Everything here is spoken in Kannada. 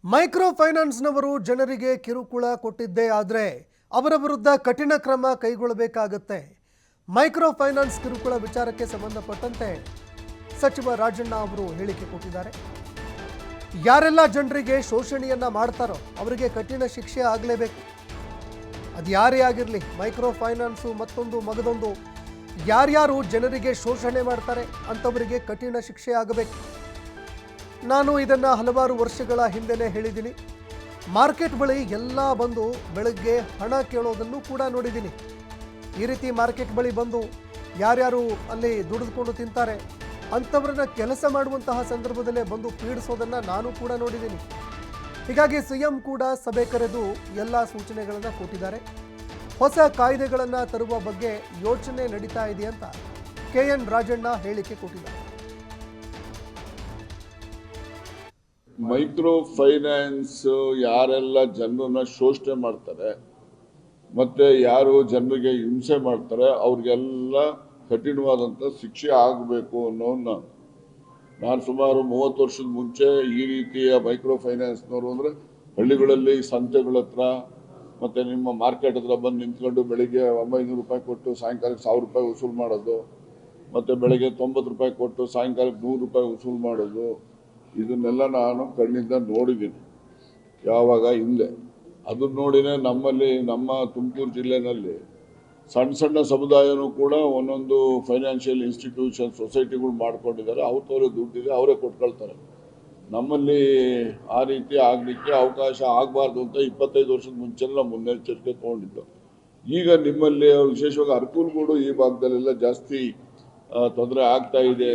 ಮೈಕ್ರೋ ಫೈನಾನ್ಸ್ನವರು ಜನರಿಗೆ ಕಿರುಕುಳ ಕೊಟ್ಟಿದ್ದೇ ಆದರೆ ಅವರ ವಿರುದ್ಧ ಕಠಿಣ ಕ್ರಮ ಕೈಗೊಳ್ಳಬೇಕಾಗುತ್ತೆ. ಮೈಕ್ರೋ ಫೈನಾನ್ಸ್ ಕಿರುಕುಳ ವಿಚಾರಕ್ಕೆ ಸಂಬಂಧಪಟ್ಟಂತೆ ಸಚಿವ ರಾಜಣ್ಣ ಅವರು ಹೇಳಿಕೆ ಕೊಟ್ಟಿದ್ದಾರೆ. ಯಾರೆಲ್ಲ ಜನರಿಗೆ ಶೋಷಣೆಯನ್ನ ಮಾಡ್ತಾರೋ ಅವರಿಗೆ ಕಠಿಣ ಶಿಕ್ಷೆ ಆಗಲೇಬೇಕು. ಅದು ಯಾರೇ ಆಗಿರಲಿ, ಮೈಕ್ರೋ ಫೈನಾನ್ಸು ಮತ್ತೊಂದು ಮಗದೊಂದು, ಯಾರ್ಯಾರು ಜನರಿಗೆ ಶೋಷಣೆ ಮಾಡ್ತಾರೆ ಅಂಥವರಿಗೆ ಕಠಿಣ ಶಿಕ್ಷೆ ಆಗಬೇಕು. ನಾನು ಇದನ್ನು ಹಲವಾರು ವರ್ಷಗಳ ಹಿಂದೆನೇ ಹೇಳಿದ್ದೀನಿ. ಮಾರ್ಕೆಟ್ ಬಳಿ ಎಲ್ಲ ಬಂದು ಬೆಳಗ್ಗೆ ಹಣ ಕೇಳೋದನ್ನು ಕೂಡ ನೋಡಿದ್ದೀನಿ. ಈ ರೀತಿ ಮಾರ್ಕೆಟ್ ಬಳಿ ಬಂದು ಯಾರ್ಯಾರು ಅಲ್ಲಿ ದುಡಿದುಕೊಂಡು ತಿಂತಾರೆ ಅಂಥವ್ರನ್ನ ಕೆಲಸ ಮಾಡುವಂತಹ ಸಂದರ್ಭದಲ್ಲೇ ಬಂದು ಪೀಡಿಸೋದನ್ನು ನಾನು ಕೂಡ ನೋಡಿದ್ದೀನಿ. ಹೀಗಾಗಿ ಸಿಎಂ ಕೂಡ ಸಭೆ ಕರೆದು ಎಲ್ಲ ಸೂಚನೆಗಳನ್ನು ಕೊಟ್ಟಿದ್ದಾರೆ. ಹೊಸ ಕಾಯ್ದೆಗಳನ್ನು ತರುವ ಬಗ್ಗೆ ಯೋಚನೆ ನಡೀತಾ ಇದೆ ಅಂತ KN ರಾಜಣ್ಣ ಹೇಳಿಕೆ ಕೊಟ್ಟಿದ್ದಾರೆ. ಮೈಕ್ರೋ ಫೈನಾನ್ಸ್ ಯಾರೆಲ್ಲ ಜನರನ್ನ ಶೋಷಣೆ ಮಾಡ್ತಾರೆ ಮತ್ತೆ ಯಾರು ಜನರಿಗೆ ಹಿಂಸೆ ಮಾಡ್ತಾರೆ ಅವ್ರಿಗೆಲ್ಲ ಕಠಿಣವಾದಂಥ ಶಿಕ್ಷೆ ಆಗಬೇಕು ಅನ್ನೋನ್ನ ನಾನು ಸುಮಾರು 30 ವರ್ಷದ ಮುಂಚೆ ಈ ರೀತಿಯ ಮೈಕ್ರೋ ಫೈನಾನ್ಸ್ನವರು ಅಂದರೆ ಹಳ್ಳಿಗಳಲ್ಲಿ ಸಂತೆಗಳ ಹತ್ರ ಮತ್ತು ನಿಮ್ಮ ಮಾರ್ಕೆಟ್ ಹತ್ರ ಬಂದು ನಿಂತ್ಕೊಂಡು ಬೆಳಿಗ್ಗೆ 900 ರೂಪಾಯಿ ಕೊಟ್ಟು ಸಾಯಂಕಾಲಕ್ಕೆ 1000 ರೂಪಾಯಿ ವಸೂಲು ಮಾಡೋದು, ಮತ್ತು ಬೆಳಗ್ಗೆ 90 ರೂಪಾಯಿ ಕೊಟ್ಟು ಸಾಯಂಕಾಲಕ್ಕೆ 100 ರೂಪಾಯಿ ವಸೂಲು ಮಾಡೋದು, ಇದನ್ನೆಲ್ಲ ನಾನು ಕಣ್ಣಿಂದ ನೋಡಿದ್ದೀನಿ ಯಾವಾಗ ಹಿಂದೆ. ಅದನ್ನ ನೋಡಿನೇ ನಮ್ಮಲ್ಲಿ ನಮ್ಮ ತುಮಕೂರು ಜಿಲ್ಲೆಯಲ್ಲಿ ಸಣ್ಣ ಸಣ್ಣ ಸಮುದಾಯನೂ ಕೂಡ ಒಂದೊಂದು ಫೈನಾನ್ಷಿಯಲ್ ಇನ್ಸ್ಟಿಟ್ಯೂಷನ್ ಸೊಸೈಟಿಗಳು ಮಾಡ್ಕೊಂಡಿದ್ದಾರೆ. ಅವ್ರ ದುಡ್ಡಿದೆ, ಅವರೇ ಕೊಟ್ಕೊಳ್ತಾರೆ. ನಮ್ಮಲ್ಲಿ ಆ ರೀತಿ ಆಗಲಿಕ್ಕೆ ಅವಕಾಶ ಆಗಬಾರ್ದು ಅಂತ 25 ವರ್ಷದ ಮುಂಚೆನೇ ನಾವು ಮುನ್ನೆಚ್ಚರಿಕೆ ತೊಗೊಂಡಿದ್ದು. ಈಗ ನಿಮ್ಮಲ್ಲಿ ವಿಶೇಷವಾಗಿ ಅರ್ಕೂಲ್ಗೂಡು ಈ ಭಾಗದಲ್ಲೆಲ್ಲ ಜಾಸ್ತಿ ತೊಂದರೆ ಆಗ್ತಾ ಇದೆ.